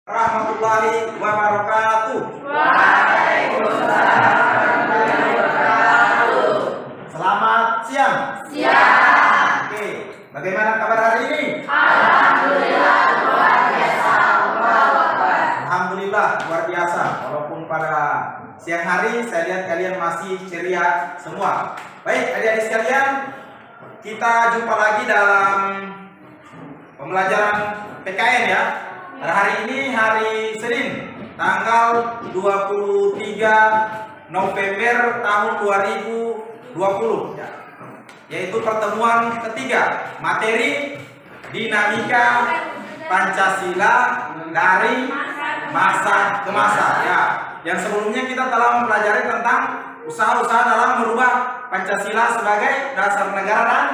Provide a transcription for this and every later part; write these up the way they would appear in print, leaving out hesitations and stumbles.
Warahmatullahi wabarakatuh. Waalaikumsalam warahmatullahi wabarakatuh. Selamat siang. Siang. Oke, bagaimana kabar hari ini? Alhamdulillah luar biasa. Allahu Akbar. Alhamdulillah luar biasa. Walaupun pada siang hari saya lihat kalian masih ceria semua. Baik, adik-adik sekalian, kita jumpa lagi dalam pembelajaran PKN ya. Pada hari ini hari Senin tanggal 23 November tahun 2020 ya. Yaitu pertemuan ketiga materi dinamika Pancasila dari masa ke masa ya. Yang sebelumnya kita telah mempelajari tentang usaha-usaha dalam merubah Pancasila sebagai dasar negara dan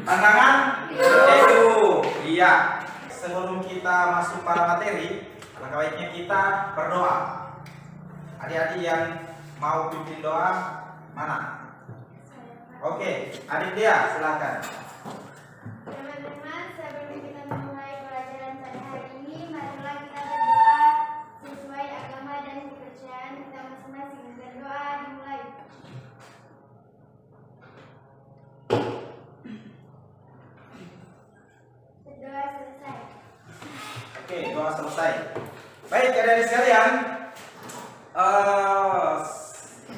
pandangan hidup. Iya. Sebelum kita masuk pada materi, alangkah baiknya kita berdoa. Adik-adik yang mau pimpin doa mana? Oke, adik dia silakan. Teman-teman, sebelum kita memulai pelajaran pada hari ini, marilah kita berdoa sesuai agama dan kepercayaan kita masing-masing. Berdoa dimulai. Berdoa selesai. Oke, doa selesai. Baik, adik-adik sekalian,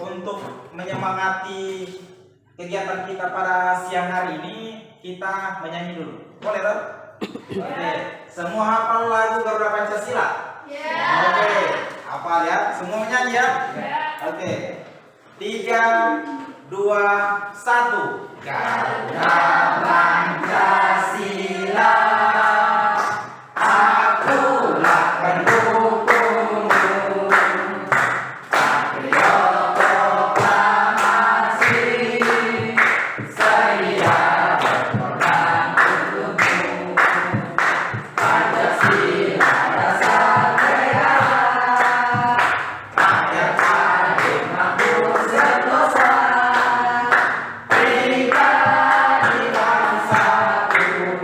untuk menyemangati kegiatan kita pada siang hari ini, kita menyanyi dulu. Boleh toh? Oke, semua hafal lagu Garuda Pancasila? Ya. Oke, hafal ya? Semua menyanyi ya? Oke, 3, 2, 1. Garuda Pancasila, akulah pendukungmu. Patriot proklamasi, sedia berkorban untukmu. Pancasila dasar negara, rakyat adil makmur sentosa. Pribadi bangsa satu,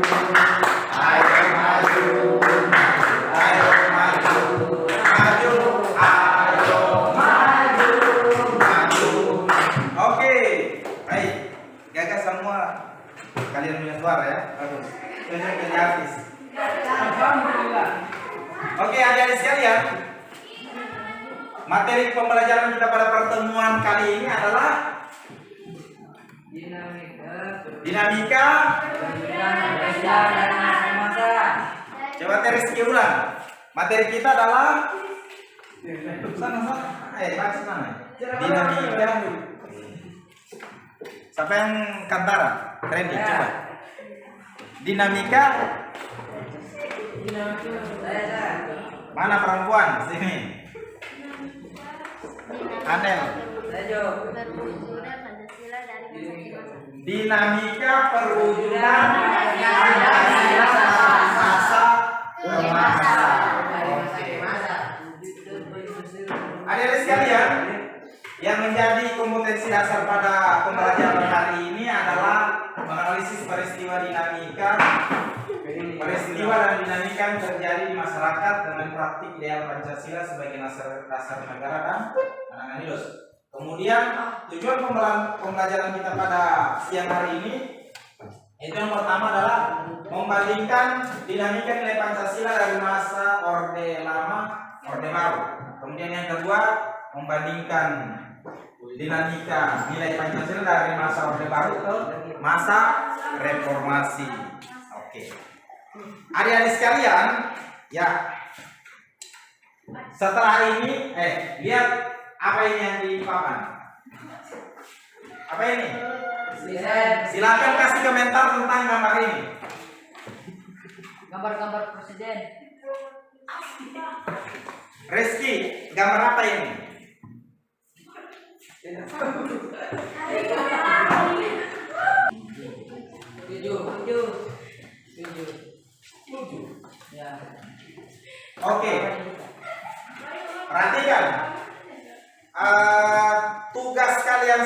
ayo maju, ayo maju, maju, ayo maju, maju. Oke, baik, gagal semua. Kalian punya suara ya, bagus. Tunjuk jadi artis. Alhamdulillah. Oke, adik-adik sekalian, materi pembelajaran kita pada pertemuan kali ini adalah dinamika. Coba Rizky ulang. Materi kita adalah sana. Baca sana. Dinamika. Siapa yang kantara? Randy, coba. Dinamika. Mana perempuan? Sini. Anel. Perwujudan Pancasila dari masa ke masa. Dinamika perwujudan Pancasila dari masa ke masa. Adik-adik sekalian, yang menjadi kompetensi dasar pada pembelajaran hari ini adalah menganalisis peristiwa dinamika, peristiwa dan dinamika yang terjadi di masyarakat dengan praktik ideal Pancasila sebagai dasar negara dan pandangan hidup. Kemudian tujuan pembelajaran kita pada siang hari ini itu yang pertama adalah membandingkan dinamika nilai Pancasila dari masa Orde Lama, Orde Baru. Kemudian yang kedua membandingkan dinamika nilai Pancasila dari masa Orde Baru ke masa Reformasi. Oke. Adik-adik sekalian, ya. Setelah ini, lihat apa ini yang di papan? Apa ini? Silakan kasih komentar tentang gambar ini. Gambar-gambar presiden. Rizky, gambar apa ini? Tujuh. Ya. Oke. Perhatikan. Tugas kalian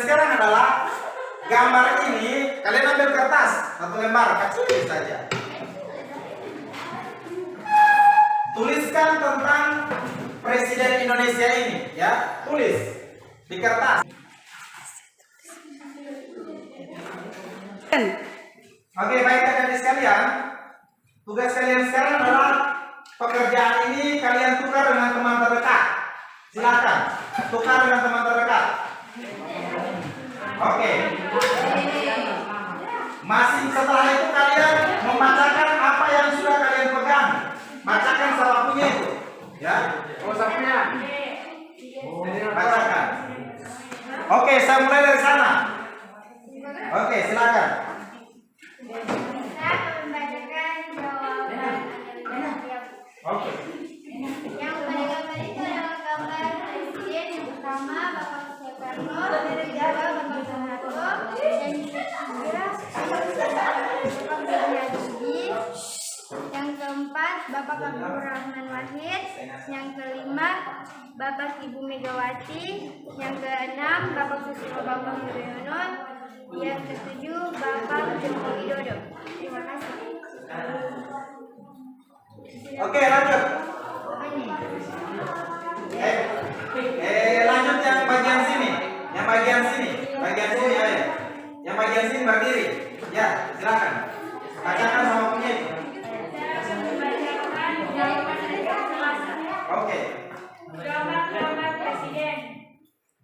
sekarang adalah gambar ini kalian ambil kertas satu lembar kecil saja. Indonesia ini, ya, tulis di kertas. Oke, baik adik-adik sekalian. Tugas kalian sekarang adalah pekerjaan ini kalian tukar dengan teman terdekat. Silakan tukar dengan teman terdekat. Oke. Masih setelah itu kalian membacakan apa yang sudah kalian pegang. Bacakan salah punya itu, ya. Oh, sapunya. Bacakan. Oke, saya mulai dari sana. Oke, silakan. Saya akan membacakan jawaban tiap. Oke. Yang pada gambar itu adalah gambar presiden yang pertama Bapak Soekarno, yang kedua Bapak Soeharto, yang ketiga Bapak Habibie, yang keempat Bapak Abdurrahman Wahid, yang kelima Bapak Ibu Megawati, yang keenam Bapak Susilo Bambang Yudhoyono, yang ketujuh Bapak Joko Widodo. Terima kasih. Oke, lanjut. Apa ini? Lanjut yang bagian sini. Yang bagian sini. Bagian sini ayo. Yang bagian sini berdiri. Ya, silakan. Bacakan sama punya itu. Oke. Jawaban Presiden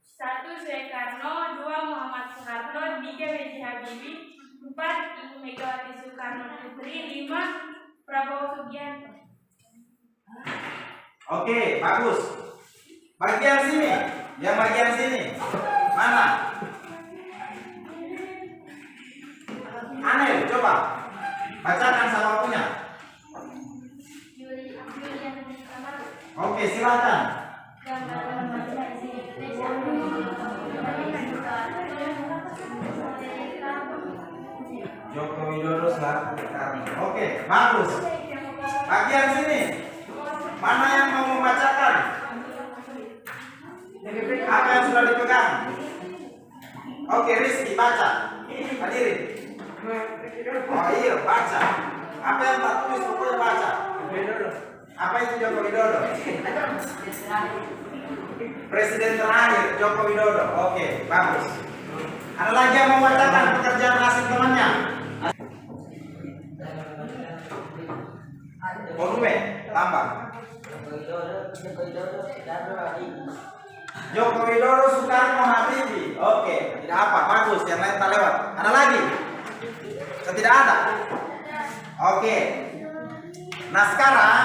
1. Soekarno, 2. Muhammad Soeharto, 3. B.J. Habibie, 4. Ibu Megawati Soekarno Putri, 5. Prabowo Subianto. Oke, bagus. Bagian sini. Yang bagian sini. Mana? Aneh, coba. Bacakan sama punya. Oke, silakan. Joko Widodo selaku Soekarno. Oke, bagus. Bagian sini. Mana yang mau membacakan? Apa yang sudah dipegang? Oke, Rizky baca. Hadirin. Oh iya, baca. Apa yang tak tulis pokoknya baca. Apa itu Joko Widodo? Presiden terakhir Joko Widodo. Oke, bagus. Ada lagi yang membacakan pekerjaan asing temannya? Volume tambah. Joko Widodo, Soekarno, Habibie. Oke, tidak apa, bagus. Yang lain tak lewat. Ada lagi? Tidak ada. Oke. Nah sekarang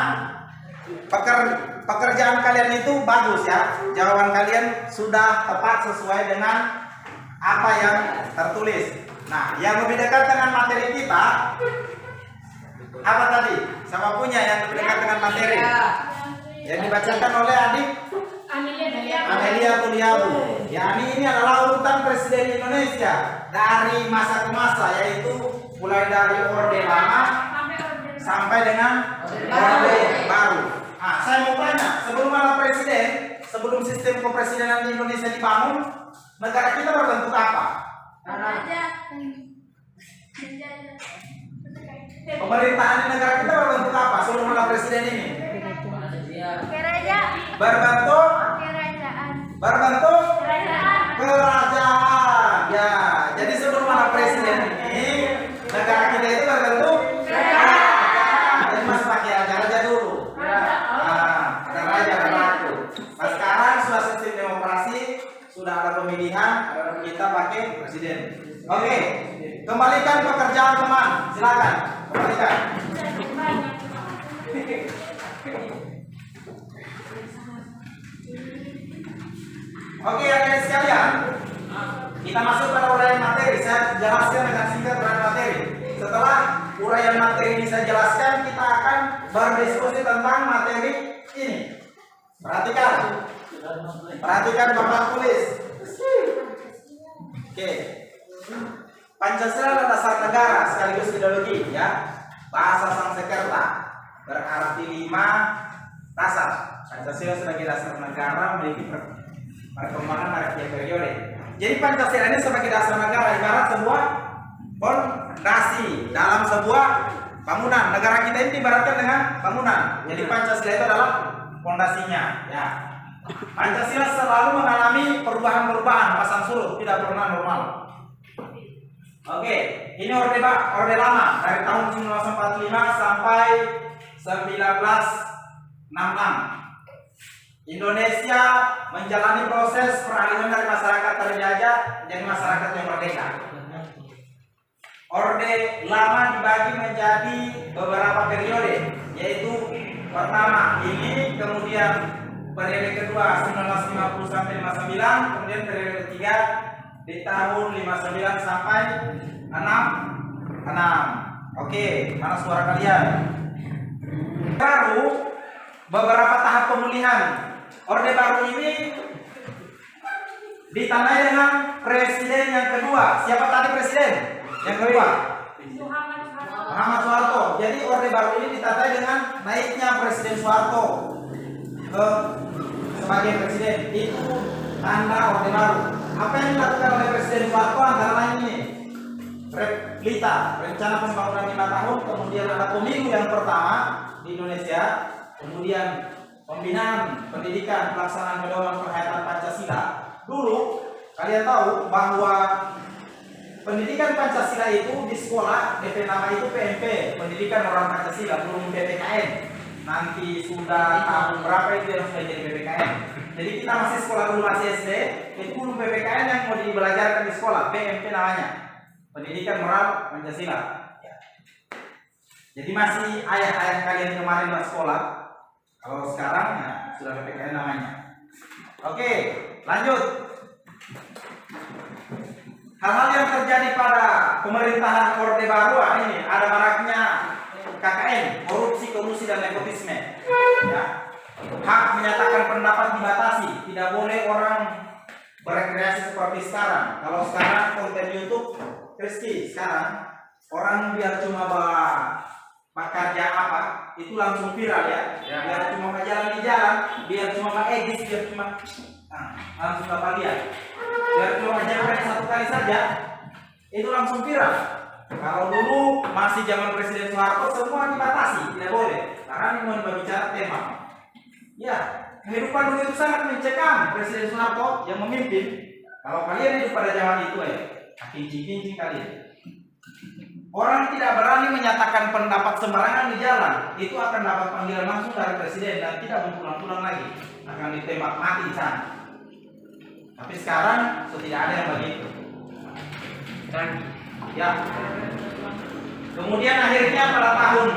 pekerjaan kalian itu bagus ya. Jawaban kalian sudah tepat sesuai dengan apa yang tertulis. Nah, yang lebih dekat dengan materi kita apa tadi? Sama punya yang lebih dekat dengan materi. Yang dibacakan oleh adik Amelia Tuliabu. Ya, ini adalah urutan Presiden Indonesia dari masa ke masa, yaitu mulai dari Orde Lama sampai dengan Orde Baru. Nah, saya mau tanya, sebelum ada presiden, sebelum sistem kepresidenan di Indonesia dibangun, negara kita berbentuk apa? Pemerintahan di negara kita berbentuk apa sebelum ada presiden ini? Kerajaan. Berbentuk Kerajaan. kerajaan. Ya, jadi sebelum ada presiden ini, negara kita itu berbentuk kerajaan. Jadi masih pakai raja dulu. Nah, ada raja, ada ratu. Nah, sekarang sudah sistem demokrasi, sudah ada pemilihan, kita pakai presiden. Oke, kembalikan pekerjaan teman, silakan kembalikan. Oke, adik-adik sekalian, kita masuk pada uraian materi. Saya jelaskan dengan singkat uraian materi. Setelah uraian materi ini saya jelaskan, kita akan berdiskusi tentang materi ini. Perhatikan, perhatikan Bapak tulis. Oke, Pancasila adalah dasar negara sekaligus ideologi, ya. Bahasa Sanskerta berarti 5 dasar. Pancasila sebagai dasar negara memiliki perkembangan pada tiap periode. Jadi Pancasila ini sebagai dasar negara ibarat sebuah fondasi dalam sebuah bangunan. Negara kita ini diibaratkan dengan bangunan. Jadi Pancasila itu adalah fondasinya. Ya. Pancasila selalu mengalami perubahan-perubahan, pasang surut, tidak pernah normal. Oke, ini orde lama dari tahun 1945 sampai 1966. Indonesia menjalani proses peralihan dari masyarakat terjajah menjadi masyarakat yang merdeka. Orde lama dibagi menjadi beberapa periode, yaitu pertama ini, kemudian periode kedua 1950 sampai 59, kemudian periode ketiga di tahun 59 sampai 66. Oke, mana suara kalian? Baru beberapa tahap pemulihan. Orde baru ini ditandai dengan presiden yang kedua. Siapa tadi presiden yang kedua? Muhammad Soeharto. Jadi orde baru ini ditandai dengan naiknya Presiden Soeharto sebagai presiden. Itu tanda orde baru. Apa yang dilakukan oleh Presiden Soeharto antara lain ini? REPLITA, Rencana Pembangunan 5 tahun, kemudian ada pemilu yang pertama di Indonesia, kemudian pembinaan pendidikan pelaksanaan pedoman penghayatan Pancasila. Dulu kalian tahu bahwa pendidikan Pancasila itu di sekolah DP nama itu PMP, Pendidikan Orang Pancasila, belum PPKN. Nanti sudah tahun berapa itu yang sudah jadi PPKN. Jadi kita masih sekolah dulu, masih SD, itu belum PPKN yang mau dibelajarkan di sekolah, PMP namanya, Pendidikan Moral Pancasila. Jadi masih ayah-ayah kalian kemarin di sekolah. Kalau sekarang ya, sudah PPKN namanya. Oke, lanjut. Hal-hal yang terjadi pada pemerintahan Orde Baru ini ada maraknya KKN, korupsi dan nepotisme. Ya. Hak menyatakan pendapat dibatasi, tidak boleh orang berekreasi seperti sekarang. Kalau sekarang konten YouTube, Rizky, sekarang orang biar cuma kerja apa, itu langsung viral ya. Biar cuma jalan di jalan, biar cuma edit, biar cuma langsung dapat lihat. Biar cuma menjalankan satu kali saja, itu langsung viral. Kalau dulu masih zaman Presiden Soeharto, semua dibatasi, tidak boleh. Karena ini mau berbicara tema. Ya, kehidupan dulu itu sangat mencekam. Presiden Soeharto yang memimpin. Kalau kalian hidup pada zaman itu ya, kincing-kincing kalian. Orang tidak berani menyatakan pendapat sembarangan di jalan, itu akan dapat panggilan langsung dari presiden dan tidak pulang-pulang lagi, akan ditembak mati di sana. Tapi sekarang tidak ada yang begitu. Ya. Kemudian akhirnya pada tahun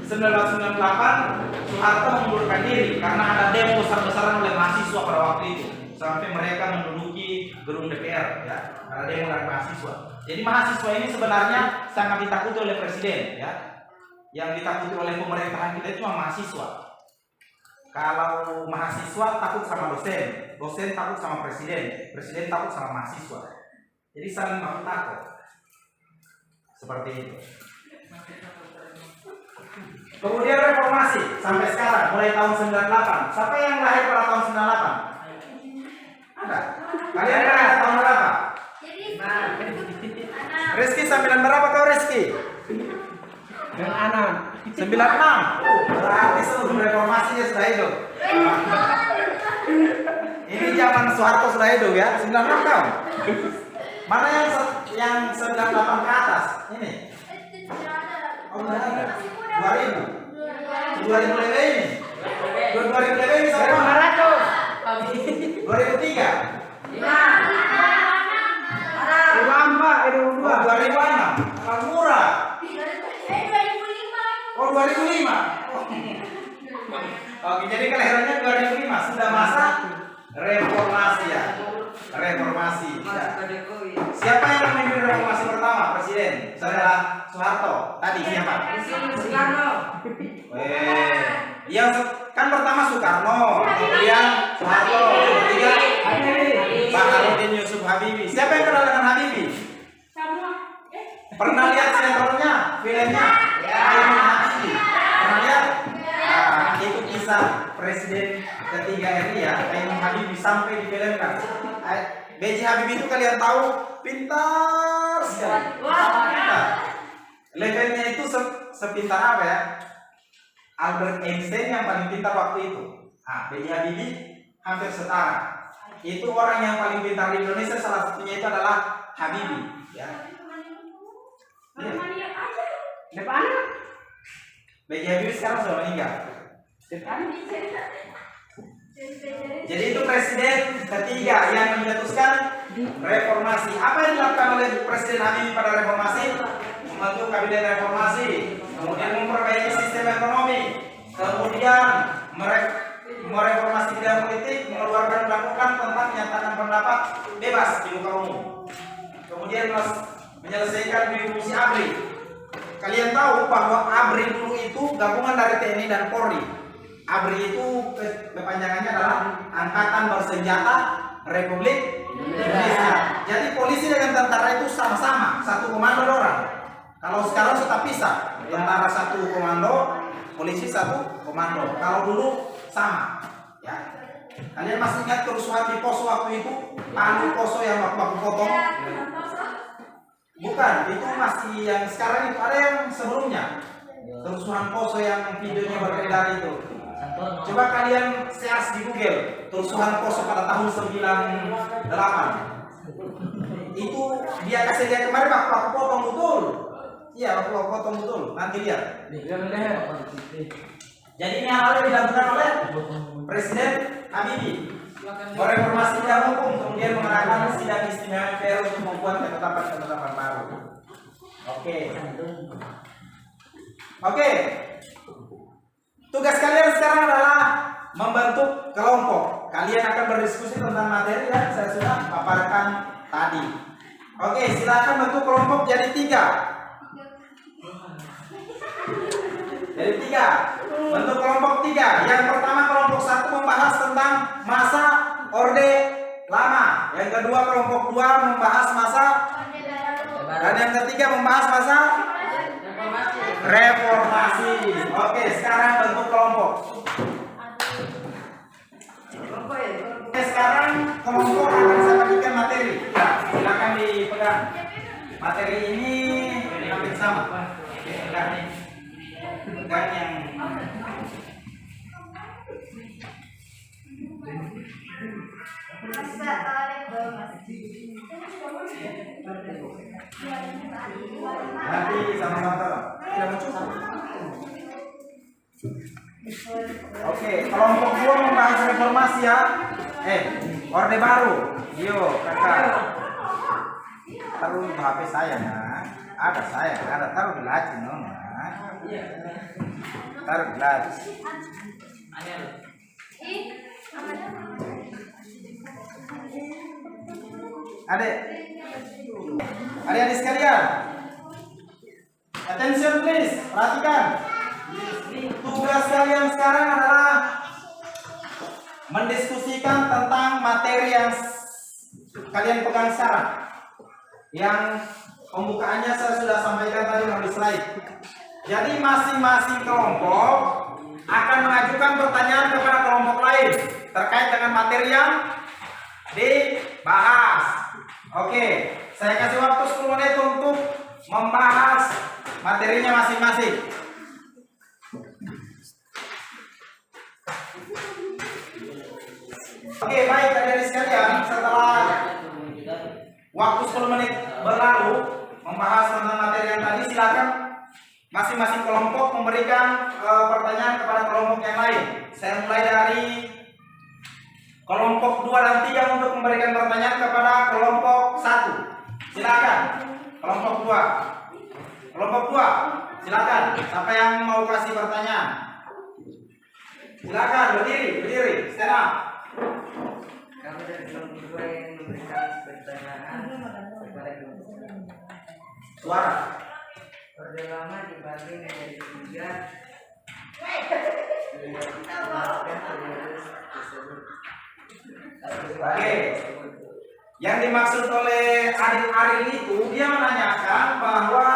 1998 Soeharto mengundurkan diri karena ada demo besar-besaran oleh mahasiswa pada waktu itu, sampai mereka menduduki gedung DPR. Ya, ada demo dari mahasiswa. Jadi mahasiswa ini sebenarnya sangat ditakuti oleh presiden, ya. Yang ditakuti oleh pemerintahan kita itu cuma mahasiswa. Kalau mahasiswa takut sama dosen, dosen takut sama presiden, presiden takut sama mahasiswa. Jadi saling baku takut. Seperti itu. Kemudian reformasi sampai sekarang, mulai tahun 98. Siapa yang lahir pada tahun 98? Ada? Kalian lahir tahun berapa? Rizky 9 berapa kau Rizky? 96. Berarti sebelum reformasinya sudah hidup. Ini zaman Soeharto sudah hidup ya, 96 kau. Mana yang 98 ke atas? Ini. Oh, ada. 2000 lebih ini. 2000 lebih ini sama 2003. 2006. Kalau murah. Oh 2005. Oke, jadi kelahirannya 2005, sudah masa reformasi ya. Reformasi. Siapa yang memimpin reformasi pertama? Presiden. Setelah Soeharto. Tadi siapa? Soekarno. Yang kan pertama Soekarno, kemudian Soeharto, ketiga Baharudin Yusuf Habibie. Siapa yang kenal dengan Habibie? Pernah lihat sinetronnya, filmnya? Habibie. Pernah lihat? Nah, itu kisah Presiden ketiga RI ya, Ainun Habibie sampai difilmkan. B.J. Habibie itu kalian tahu pintar sekali. Levelnya itu sepintar apa ya? Albert Einstein yang paling pintar waktu itu. B.J. Habibie hampir setara. Itu orang yang paling pintar di Indonesia, salah satunya itu adalah Habibie. Ya. Depan. B.J. Habibie sekarang sudah meninggal. Depan. Jadi itu presiden ketiga yang mencetuskan reformasi. Apa yang dilakukan oleh Presiden Habibie pada reformasi? Membentuk kabinet reformasi, kemudian memperbaiki sistem ekonomi, kemudian mereformasi bidang politik, mengeluarkan undang-undang tentang menyatakan pendapat bebas di muka umum, kemudian menyelesaikan distribusi ABRI. Kalian tahu bahwa ABRI dulu itu gabungan dari TNI dan Polri. ABRI itu kepanjangannya adalah Angkatan Bersenjata Republik Indonesia. Jadi polisi dengan tentara itu sama-sama, satu komando orang. Kalau sekarang sudah pisah, tentara satu komando, polisi satu komando. Kalau dulu sama, ya. Kalian masih ingat kerusuhan di Poso waktu itu? Palu Poso yang waktu potong? Bukan, itu masih yang sekarang itu, ada yang sebelumnya. Kerusuhan Poso yang videonya beredar itu. Coba kalian search di Google, kerusuhan Poso pada tahun 98. Itu dia kasih lihat kemarin waktu aku potong betul. Iya, waktu aku potong betul. Nanti lihat. Jadi ini hal yang dilakukan oleh Presiden Habibie. Mereformasi bidang hukum, kemudian mengadakan sidang istimewa MPR untuk membuat ketetapan-ketetapan baru. Oke. Tugas kalian sekarang adalah membentuk kelompok. Kalian akan berdiskusi tentang materi yang saya sudah paparkan tadi. Oke, silakan bentuk kelompok jadi 3. Jadi 3. Bentuk kelompok 3. Yang pertama kelompok 1 membahas tentang masa Orde Lama. Yang kedua kelompok 2 membahas masa, dan yang ketiga membahas masa reformasi. Oke, sekarang bentuk kelompok. Oke, sekarang kelompok akan saya bagikan materi. Nah, silakan dipegang. Materi ini hampir sama. Oke, pegang yang nanti sama-sama. Oke, kelompok 2 membahas reformasi ya. Orde Baru. Yo, kakak. Taruh di HP saya, nah. Ada taruh di laci, nona. Taruh di laci. Adik-adik sekalian, attention please, perhatikan. Tugas kalian sekarang adalah mendiskusikan tentang materi yang kalian pegang sekarang. Yang pembukaannya saya sudah sampaikan tadi melalui slide. Jadi masing-masing kelompok akan mengajukan pertanyaan kepada kelompok lain terkait dengan materi yang dibahas. Oke, saya kasih waktu 10 menit untuk membahas materinya masing-masing. Oke, baik adik-adik sekalian, setelah waktu 10 menit berlalu membahas tentang materi yang tadi, silakan masing-masing kelompok memberikan pertanyaan kepada kelompok yang lain. Saya mulai dari kelompok 2 dan 3 untuk memberikan pertanyaan kepada kelompok 1. Silakan. Kelompok 2. Kelompok 2, silakan. Siapa yang mau kasih pertanyaan? Silakan berdiri, stand up. Kami dari kelompok 2 yang memberikan pertanyaan kepada kelompok. Suara. Orde Lama dibagi menjadi 3. Oke. Yang dimaksud oleh Adit Aril itu, dia menanyakan bahwa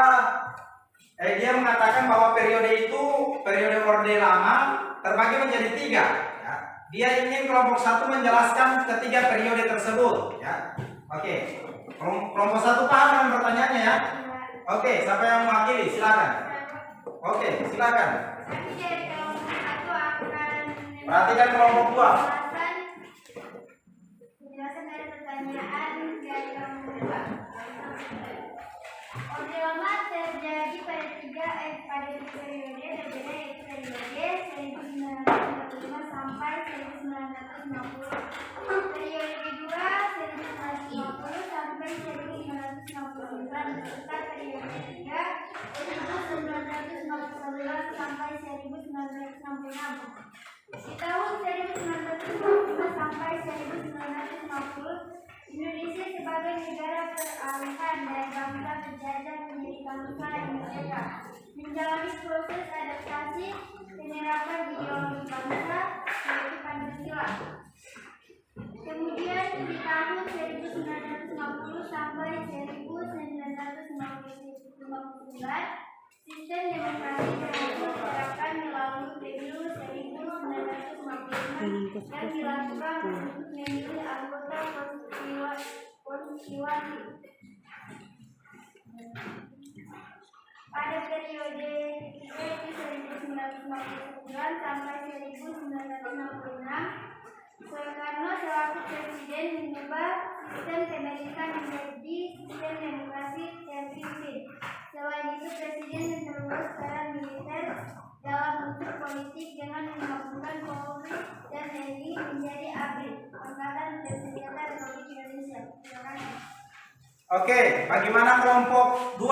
dia mengatakan bahwa periode itu, periode Orde Lama terbagi menjadi 3. Ya. Dia ingin kelompok 1 menjelaskan ketiga periode tersebut. Ya. Oke. Kelompok 1 paham dengan pertanyaannya ya? Oke, siapa yang mewakili? Silakan. Oke, silakan. Nanti dari kelompok 1 akan Perhatikan kelompok 2. Di tahun 1945 sampai 1950, Indonesia sebagai negara peralihan dari bangsa penjajah menjadi bangsa yang merdeka, menjalani proses adaptasi penerapan ideologi bangsa yaitu Pancasila. Kemudian di tahun 1950 sampai 1959, sistem demokrasi berhasil diterapkan melalui pemilu 1955 dan dilakukan untuk memilih anggota konstitusi. Pada periode ketiga itu 1959 sampai 1966, Soekarno selaku presiden mengubah sistem kemerdekaan menjadi sistem demokrasi terpimpin. Selain itu, presiden menerobos peran militer dalam unsur politik dengan menggabungkan Polri dan TNI menjadi ABRI, Angkatan Bersenjata Republik Indonesia. Terima kasih. Oke, bagaimana kelompok 2?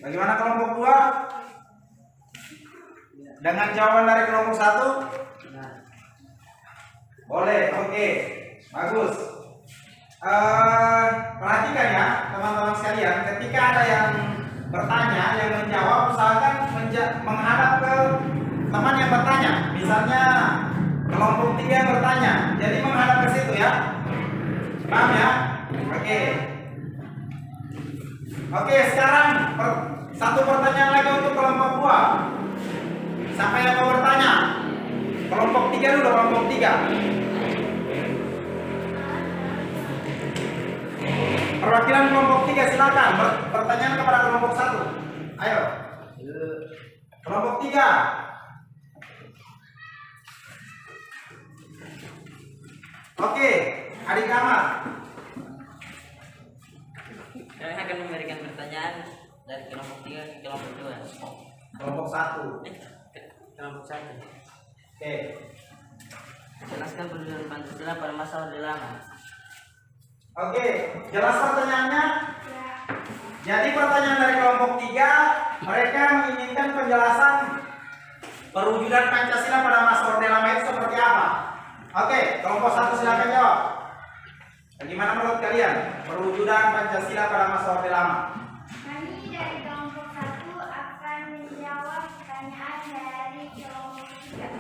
Bagaimana kelompok 2? Dengan jawaban dari kelompok 1? Boleh, oke, bagus. Perhatikan ya teman-teman sekalian, ketika ada yang bertanya, yang menjawab, usahakan menghadap ke teman yang bertanya. Misalnya kelompok 3 yang bertanya, jadi menghadap ke situ ya. Paham ya? Oke. Oke, sekarang satu pertanyaan lagi untuk kelompok 2. Siapa yang mau bertanya? Kelompok 3 dulu, kelompok 3. Perwakilan kelompok 3 silakan pertanyaan kepada kelompok 1. Ayo. Kelompok 3. Oke, adik Ahmad. Kami akan memberikan pertanyaan dari kelompok 3 ke kelompok 2. Kelompok 1. Kelompok 1. Oke. Jelaskan pendidikan Pancasila pada masa Orde Lama. Oke, jelas pertanyaannya? Jadi pertanyaan dari kelompok 3, mereka menginginkan penjelasan perwujudan Pancasila pada masa Orde Lama itu seperti apa? Oke, kelompok 1 silakan jawab. Bagaimana menurut kalian perwujudan Pancasila pada masa Orde Lama? Kami dari kelompok 1 akan menjawab pertanyaan dari kelompok 3.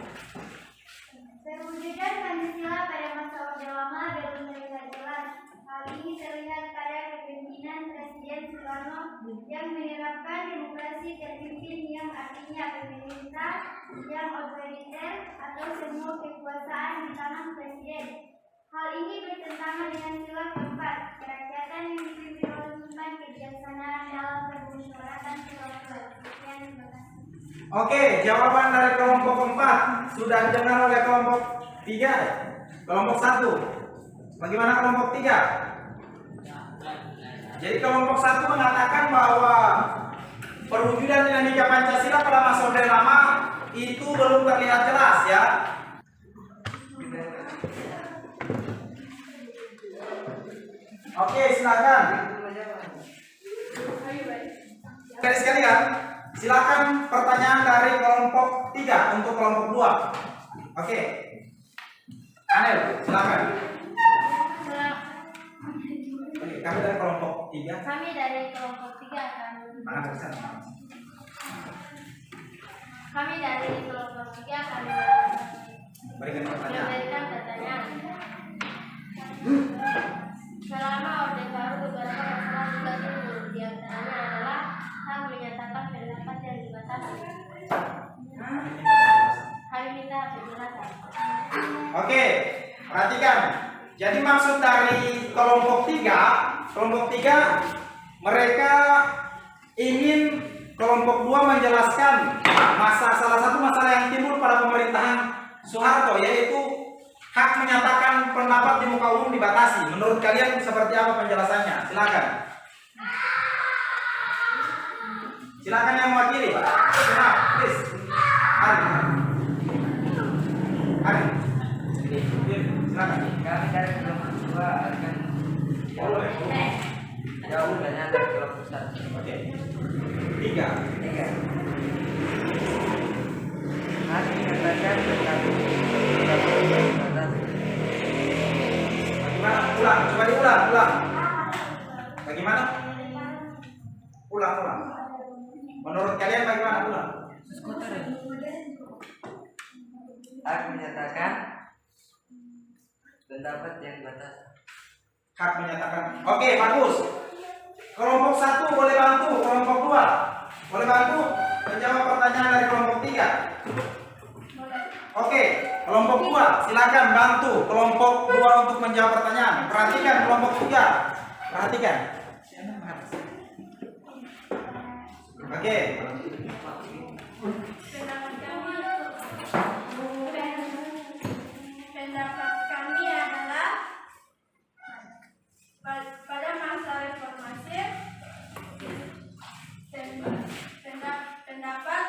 Perwujudan Pancasila pada masa Orde Lama belum terlihat jelas. Hal ini terlihat pada kepemimpinan Presiden Soekarno yang menerapkan demokrasi terpimpin, yang artinya pemerintah yang otoriter atau semua kekuasaan di tangan Presiden. Hal ini bertentangan dengan sila keempat, kerakyatan yang dipimpin oleh Tuhan, kebijaksanaan dalam permusyawaratan kelompok. Sekian, terima kasih. Oke, jawaban dari kelompok 4 sudah didengar oleh kelompok 3. Kelompok 1. Bagaimana kelompok 3? Jadi kelompok 1 mengatakan bahwa perwujudan dinamika Pancasila pada masa Orde Lama itu belum terlihat jelas ya. Oke, silakan. Guys sekalian, silakan pertanyaan dari kelompok 3 untuk kelompok 2. Oke. Anel, silakan. Oke, kami dari kelompok 3. Kami dari kelompok 3 akan Kami dari kelompok 3 akan berikan pertanyaan. memberikan pertanyaan. Selama Orde Baru beberapa masalah juga timbul. Di antaranya adalah hak menyatakan pendapat yang dibatasi. Kami minta penjelasan. Oke, perhatikan. Jadi maksud dari kelompok 3 mereka ingin kelompok 2 menjelaskan salah satu masalah yang timbul pada pemerintahan Soeharto, yaitu hak menyatakan pendapat di muka umum dibatasi. Menurut kalian seperti apa penjelasannya? Silakan. Silakan yang mewakili. Silakan, please. Ari. Silakan. Kami dari kelompok 2 akan jauh dari kelompok 1. Oke. 3. Ulang, coba diulang, ulang. Bagaimana? Ulang. Menurut kalian bagaimana? Ulang. Hak menyatakan pendapat yang batas. Hak menyatakan. Oke, bagus. Kelompok 1 boleh bantu, kelompok 2 boleh bantu menjawab pertanyaan dari kelompok 3. Oke, kelompok 2 silakan bantu kelompok 2 untuk menjawab pertanyaan. Perhatikan kelompok 3. Perhatikan. Oke. Pendapat kami adalah pada masa reformasi pendapat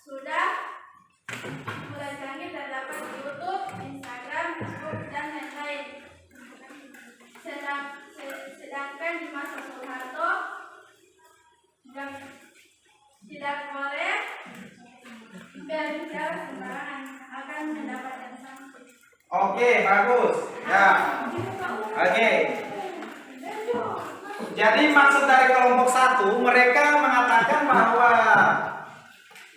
sudah mulai canggih, terdapat di YouTube, Instagram, Facebook, dan lain-lain. Sedangkan di masa Soeharto tidak boleh berbicara sembarangan akan mendapat yang sama. Oke, bagus. Ya. Oke. Jadi maksud dari kelompok 1, mereka mengatakan bahwa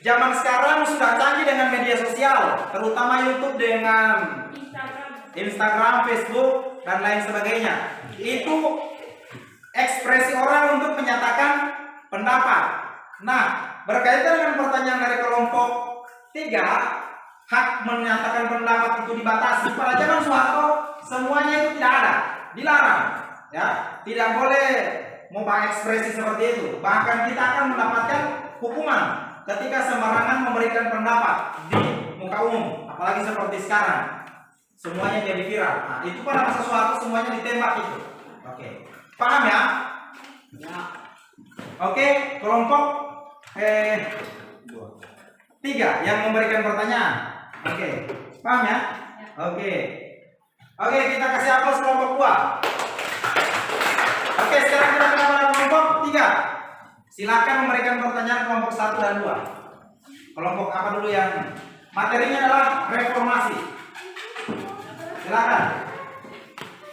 zaman sekarang sudah canggih dengan media sosial, terutama YouTube dengan Instagram, Facebook, dan lain sebagainya. Itu ekspresi orang untuk menyatakan pendapat. Nah, berkaitan dengan pertanyaan dari kelompok 3, hak menyatakan pendapat itu dibatasi. Pada zaman Soeharto semuanya itu tidak ada, dilarang, ya, tidak boleh mau ekspresi seperti itu. Bahkan kita akan mendapatkan hukuman ketika sembarangan memberikan pendapat di muka umum, apalagi seperti sekarang semuanya jadi viral. Nah, itu pada masa Soeharto semuanya ditembak itu. Oke, paham ya? Oke, kelompok 3 yang memberikan pertanyaan. Oke, paham ya? Oke, kita kasih aplaus kelompok 2. Oke, sekarang kita kepada kelompok 3. Silakan memberikan pertanyaan kelompok 1 dan 2. Kelompok apa dulu yang materinya adalah reformasi? Silakan.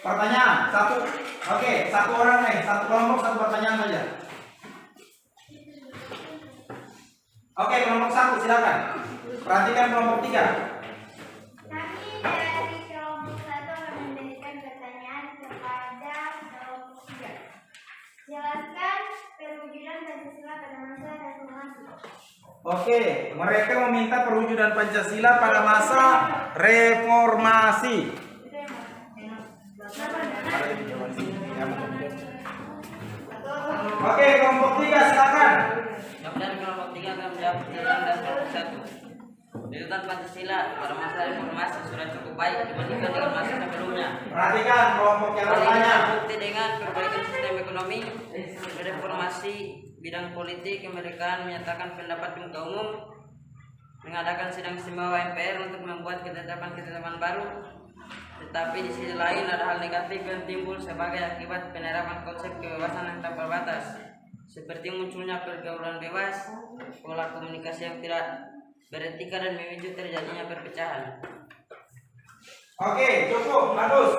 Pertanyaan 1. Oke, 1 orang nih, 1 kelompok 1 pertanyaan saja. Oke, kelompok 1 silakan. Perhatikan kelompok 3. Kami dari kelompok 1 akan memberikan pertanyaan kepada kelompok 3. Jelaskan perwujudan Pancasila pada masa reformasi. Oke, mereka meminta perwujudan Pancasila pada masa reformasi. Oke, kelompok 3 silakan. Kemudian kelompok 3 akan menjawab pertanyaan dan kelompok 1. Tuntutan Pancasila pada masa reformasi sudah cukup baik dibandingkan dengan masa sebelumnya. Perhatikan kelompok yang bertanya. Terbukti dengan perbaikan sistem ekonomi, reformasi bidang politik, kemerdekaan, menyatakan pendapat di muka umum, mengadakan sidang istimewa MPR untuk membuat ketetapan-ketetapan baru. Tetapi di sisi lain ada hal negatif yang timbul sebagai akibat penerapan konsep kebebasan yang tanpa batas, seperti munculnya pergaulan bebas, pola komunikasi yang tidak beretika, dan memicu terjadinya perpecahan. Oke, cukup, bagus.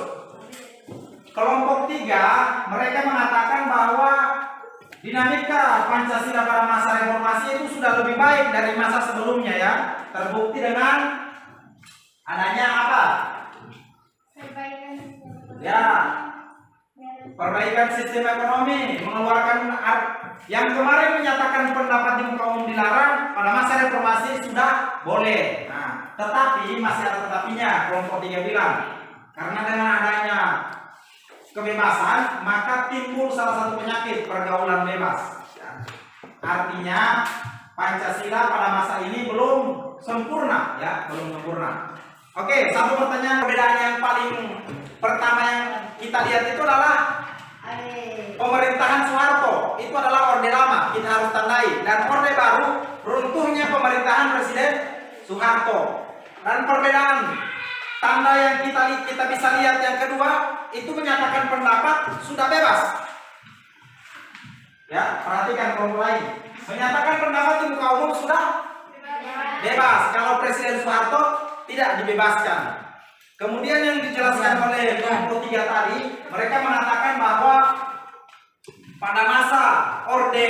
Kelompok 3 mereka mengatakan bahwa dinamika Pancasila pada masa reformasi itu sudah lebih baik dari masa sebelumnya, ya. Terbukti dengan adanya apa? Perbaikan sistem ekonomi, mengeluarkan yang kemarin menyatakan pendapat di muka umum dilarang, pada masa reformasi sudah boleh. Nah, tetapi masih ada tetapinya. Kelompok 3 bilang, karena dengan adanya kebebasan maka timbul salah satu penyakit, pergaulan bebas. Artinya Pancasila pada masa ini belum sempurna, ya, belum sempurna. Oke, satu pertanyaan perbedaan yang paling pertama yang kita lihat itu adalah pemerintahan Soeharto. Itu adalah orde lama, kita harus tandai, dan orde baru runtuhnya pemerintahan Presiden Soeharto. Dan perbedaan tanda yang kita bisa lihat yang kedua itu menyatakan pendapat sudah bebas. Ya, perhatikan kelompok lain. Menyatakan pendapat di muka umum sudah bebas. Kalau Presiden Soeharto tidak dibebaskan. Kemudian yang dijelaskan oleh kelompok 3 tadi, mereka mengatakan bahwa pada masa Orde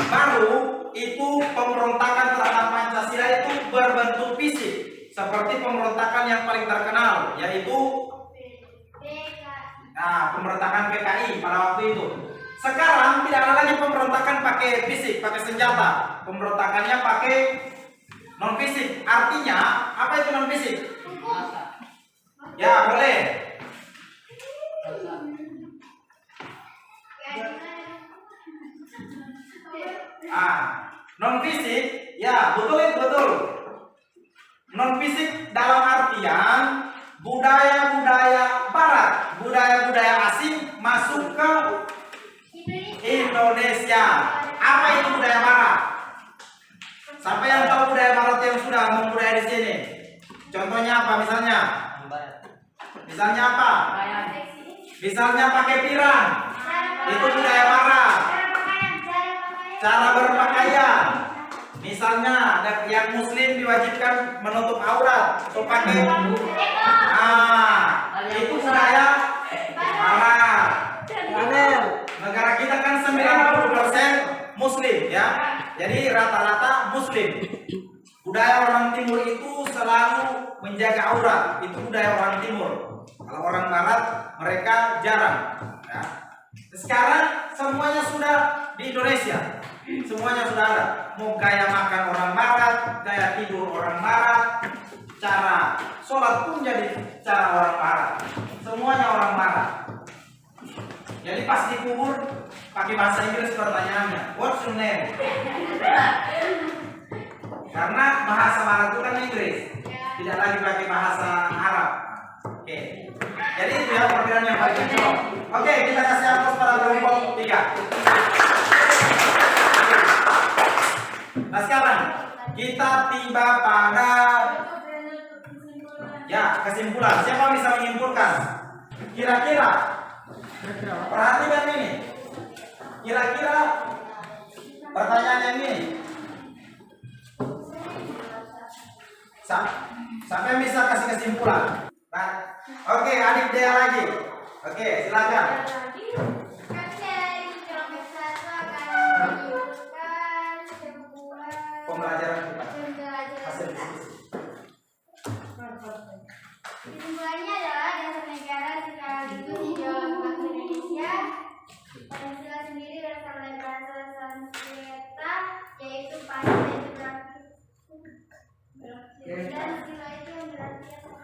Baru itu pemberontakan terhadap Pancasila itu berbentuk fisik, seperti pemberontakan yang paling terkenal, yaitu pemberontakan PKI pada waktu itu. Sekarang tidak ada lagi pemberontakan pakai fisik, pakai senjata. Pemberontakannya pakai non fisik. Artinya apa itu non fisik? Ya boleh. Non fisik, ya betul itu betul. Non fisik dalam artian budaya-budaya Barat, budaya-budaya asing masuk ke Indonesia. Apa itu budaya Barat? Siapa yang tahu budaya Barat yang sudah membudaya di sini? Contohnya apa misalnya? Misalnya apa? Misalnya pakai pirang. Itu budaya Barat. Cara berpakaian. Misalnya yang muslim diwajibkan menutup aurat, so pakai itu budaya Barat. Negara kita kan 90% muslim ya. Jadi rata-rata muslim. Budaya orang timur itu selalu menjaga aurat. Itu budaya orang timur. Kalau orang barat mereka jarang ya. Sekarang semuanya sudah di Indonesia. Semuanya sudah ada. Mau gaya makan orang barat, gaya tidur orang barat, cara sholat pun jadi cara orang barat. Semuanya orang barat. Jadi pas dikubur pakai bahasa Inggris pertanyaannya, what's your name? Karena bahasa barat itu kan Inggris, tidak lagi pakai bahasa Arab. Oke. Jadi itu ya perbedaan yang paling mencolok. Oke, kita kasih aplaus pada kelompok 3. Nah sekarang kita tiba pada kesimpulan. Siapa bisa menyimpulkan? Kira-kira perhatikan ini. Kira-kira pertanyaan yang ini. Siapa yang bisa kasih kesimpulan? Nah, oke, adik Dea lagi. Oke, silakan. Pembelajaran kita. Hasil diskusi. Kesimpulannya adalah dasar negara sekaligus di dalam bangsa Indonesia. Pancasila sendiri berasal dari bahasa Sanskerta yaitu Panca dan sila itu yang berarti apa?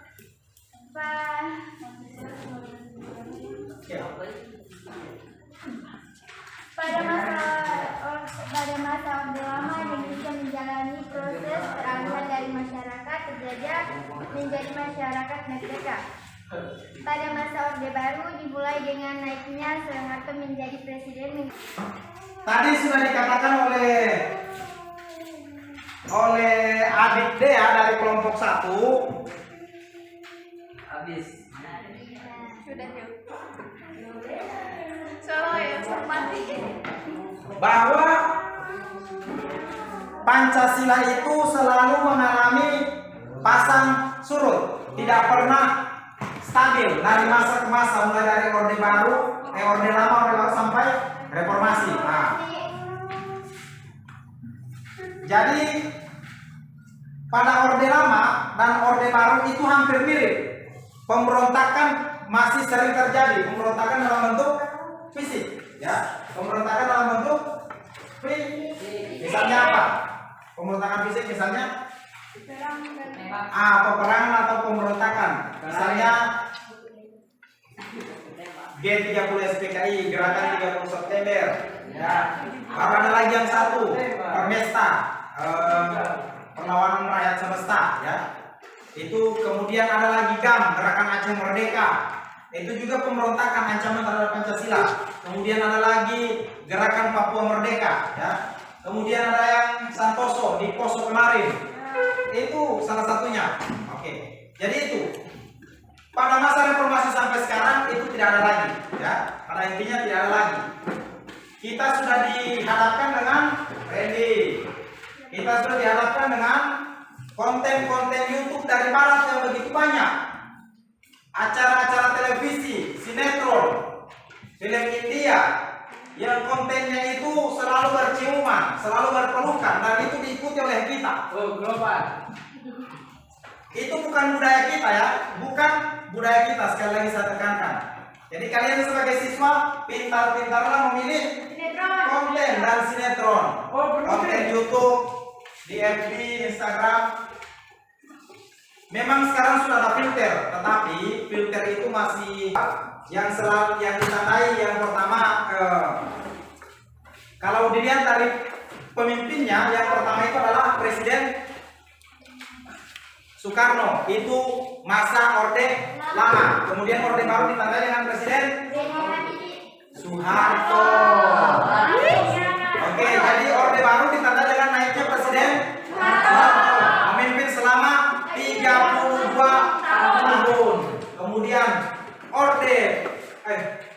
Pada masa Orde Lama Indonesia menjalani proses peralihan dari masyarakat terjajah menjadi masyarakat merdeka. Pada masa Orde Baru dimulai dengan naiknya Soeharto menjadi presiden. Tadi sudah dikatakan oleh adik Dea dari kelompok 1. Habis. Sudah yuk. Solo ya, hormati. Bahwa Pancasila itu selalu mengalami pasang surut, tidak pernah stabil dari masa ke masa, mulai dari Orde Baru, Orde Lama sampai Reformasi. Nah, jadi pada Orde Lama dan Orde Baru itu hampir mirip. Pemberontakan masih sering terjadi, pemberontakan dalam bentuk fisik, ya. Pemberontakan dalam bentuk fisik. Misalnya apa? Pemberontakan fisik misalnya peperangan atau pemberontakan. Misalnya G30 SPKI, Gerakan 30 September. Ya. Baru ada lagi yang satu, Permesta, Perlawanan Rakyat Semesta, ya. Itu kemudian ada lagi GAM, Gerakan Aceh Merdeka. Itu juga pemberontakan ancaman terhadap Pancasila. Kemudian ada lagi Gerakan Papua Merdeka, ya. Kemudian ada yang Santoso di Poso kemarin. Itu salah satunya. Oke. Jadi itu. Pada masa reformasi sampai sekarang itu tidak ada lagi, ya. Pada intinya tidak ada lagi. Kita sudah dihadapkan dengan kita sudah dihadapkan dengan konten-konten YouTube dari Barat yang begitu banyak. acara-acara televisi, sinetron, film India yang kontennya itu selalu berciuman, selalu berpelukan, dan itu diikuti oleh kita. Oh, global. Itu bukan budaya kita ya, bukan budaya kita, sekali lagi saya tekankan. Jadi kalian sebagai siswa pintar-pintarlah memilih konten dan sinetron, konten YouTube, di FB, Instagram. Memang sekarang sudah ada filter, tetapi filter itu masih yang selalu yang ditandai. Yang pertama, kalau dilihat dari pemimpinnya, yang pertama itu adalah Presiden Soekarno, itu masa Orde Lama. Kemudian Orde Baru ditandai dengan Presiden Soeharto. Oke, jadi Orde Baru ditandai dengan naiknya Presiden Soeharto, memimpin selama 32 tahun. Kemudian Orde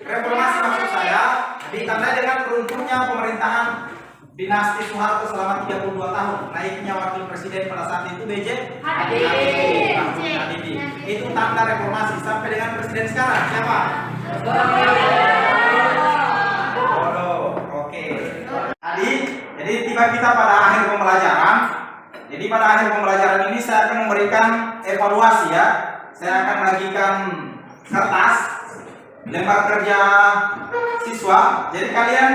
Reformasi maksud saya ditandai dengan runtuhnya pemerintahan dinasti Soeharto selama 32 tahun. Naiknya wakil presiden pada saat itu B.J. Habibie. Itu tanda reformasi sampai dengan presiden sekarang siapa? Oke. Tadi jadi tiba kita pada akhir pembelajaran. Jadi pada akhir pembelajaran ini saya akan memberikan evaluasi ya. Saya akan bagikan kertas lembar kerja siswa. Jadi kalian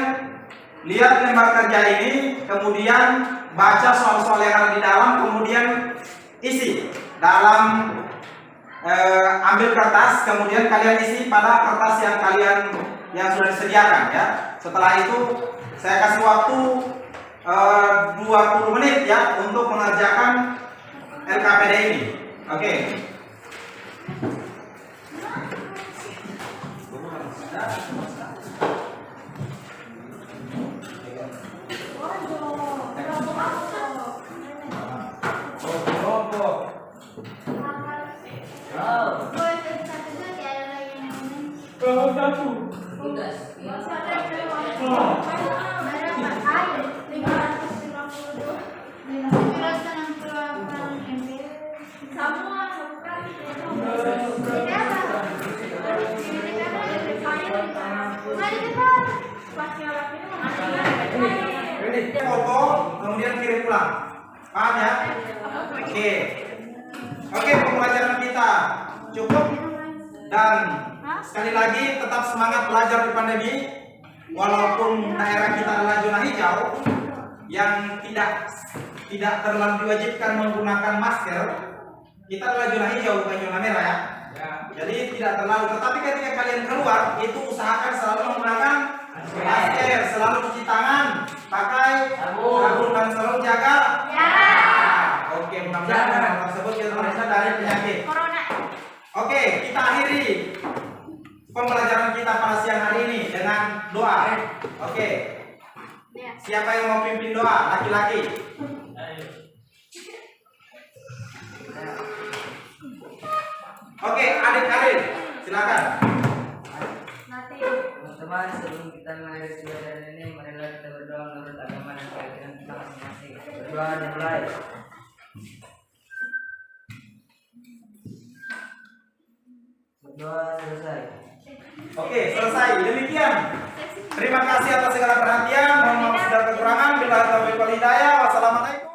lihat lembar kerja ini, kemudian baca soal-soal yang ada di dalam, kemudian isi dalam ambil kertas, kemudian kalian isi pada kertas yang kalian yang sudah disediakan ya. Setelah itu saya kasih waktu 20 menit ya untuk mengerjakan LKPD ini. Oke. Foto kemudian kirim pulang, paham ya? Oke. Oke, pembelajaran kita cukup, dan sekali lagi tetap semangat belajar di pandemi. Walaupun daerah kita adalah zona hijau yang tidak terlalu diwajibkan menggunakan masker, kita adalah zona hijau bukan zona merah ya. Jadi tidak terlalu, tetapi ketika kalian keluar itu usahakan selalu menggunakan masker, selalu cuci tangan, pakai sabun, dan selalu jaga jarak. Oke, mudah-mudahan hal tersebut kita terhindar dari penyakit corona. Oke, kita akhiri pembelajaran kita pada siang hari ini dengan doa. Oke. Siapa yang mau pimpin doa? Laki-laki. Oke, adik-adik, silakan. Teman-teman, sebelum kita mengakhiri pelajaran ini, marilah kita berdoa menurut agama dan keyakinan kita masing-masing. Berdoa dimulai. Berdoa selesai. Oke, selesai. Demikian. Terima kasih atas segala perhatian. Mohon maaf segala kekurangan. Bila taufiq wal hidayah. Wassalamualaikum.